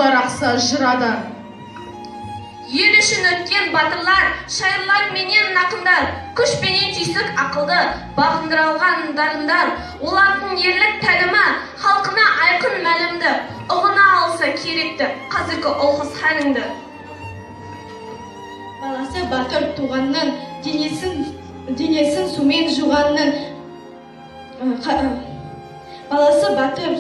жырлар ақса жырада. Ел үшін өткен батырлар, шайырлар менен ақындар, күш пенен түйсік ақылды, бағындыра алған дарындар, олардың ерлік тәлімі халқына айқын мәлімді, ұғына алса керекті қазіргі олғыз хәліңді. Баласы батыр туғанның, денесін сумен жуғанның, баласы батыр.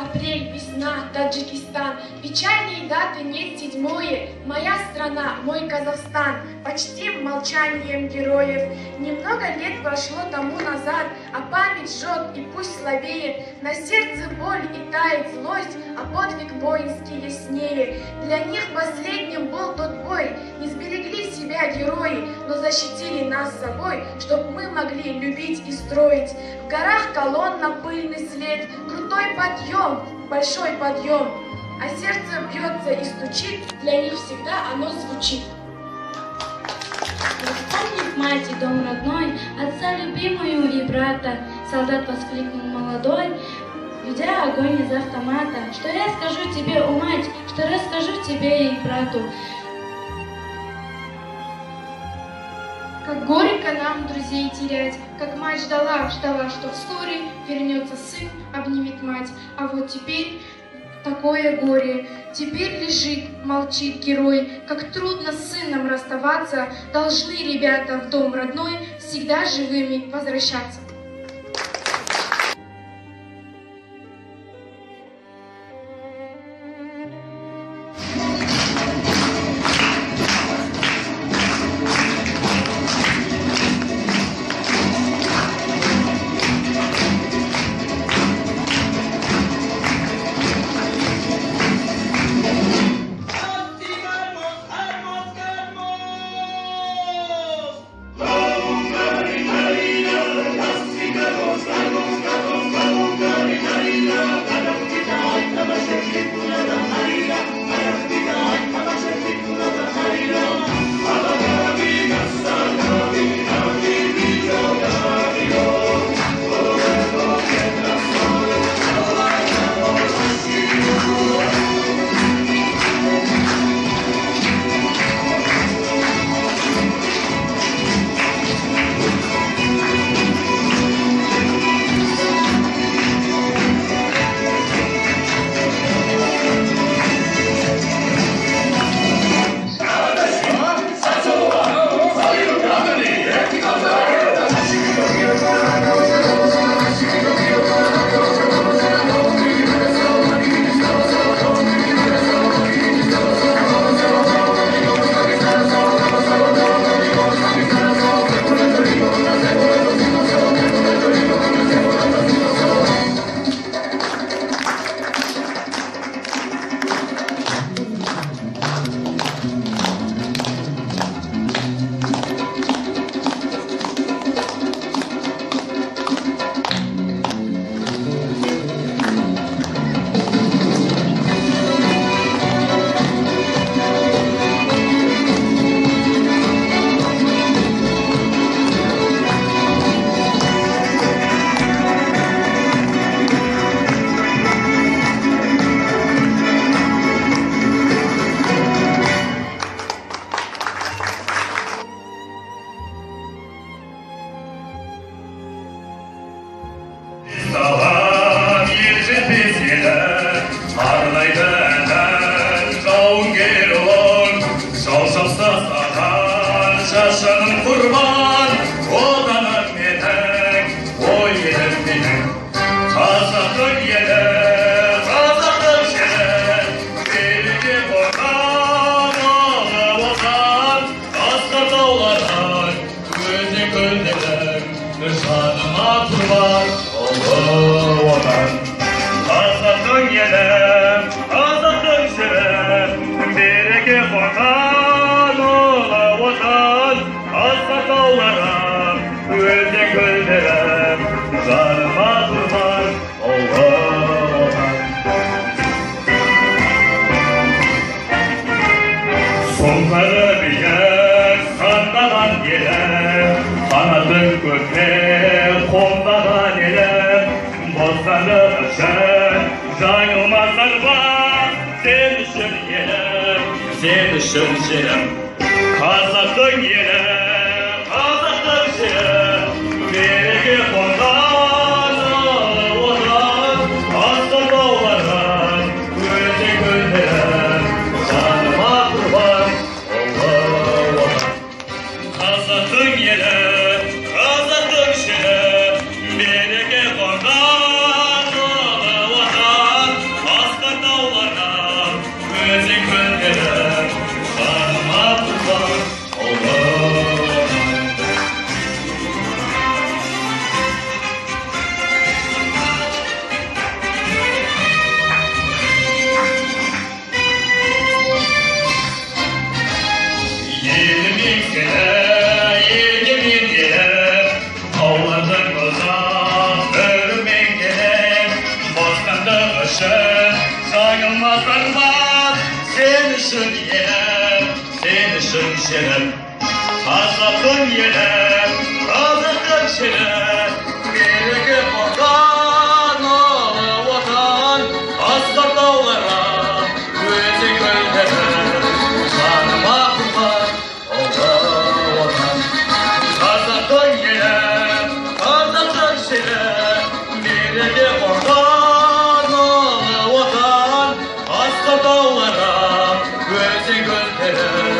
Апрель, весна, Таджикистан. Печальные даты нет седьмое. Моя страна, мой Казахстан. Почти молчанием героев. Немного лет прошло тому назад, а память жжет и пусть слабеет. На сердце боль и тает злость, а подвиг воинский яснее. Для них последним был тот бой. Не сберегли себя герои, но защитили нас собой, чтоб мы могли любить и строить. В горах колонна, пыльный след, крутой подъем, большой подъем, а сердце бьется и стучит, для них всегда оно звучит. Вспомнив мать и дом родной, отца любимую и брата, солдат воскликнул молодой, ведя огонь из автомата. Что я скажу тебе, о мать, что расскажу тебе и брату? Как горько нам друзей терять, как мать ждала, что вскоре вернется сын, обнимет мать. А вот теперь такое горе. Теперь лежит, молчит герой. Как трудно с сыном расставаться, должны ребята в дом родной всегда живыми возвращаться. Sen үшін елім, sen үшін жерім, қазақтың елі, қазақтың жері, береке қонған отан, асыл таулардан өзен көлдері, жаныма құрбан, ұлы отан. Қазақтың елі, қазақтың жері, береке қонған отан, асқар таулардан өзен көлдері, жаныма құрбан, ұлы отан. Елімен келіп, елгемен келіп, таулардың ұзақ өрімен келіп, бостандық үшін жаңылмас арман, сен үшін елім, сен үшін жерім, қазақтың елі, қазақтың жері, береке қонған ұлы отан, асқар тауларға өзен көлдері, жаныма құрбан, ұлы отан. Қазақтың елі, қазақтың жері, береке қонған ұлы отан, асқар тауларға өзен көлдері,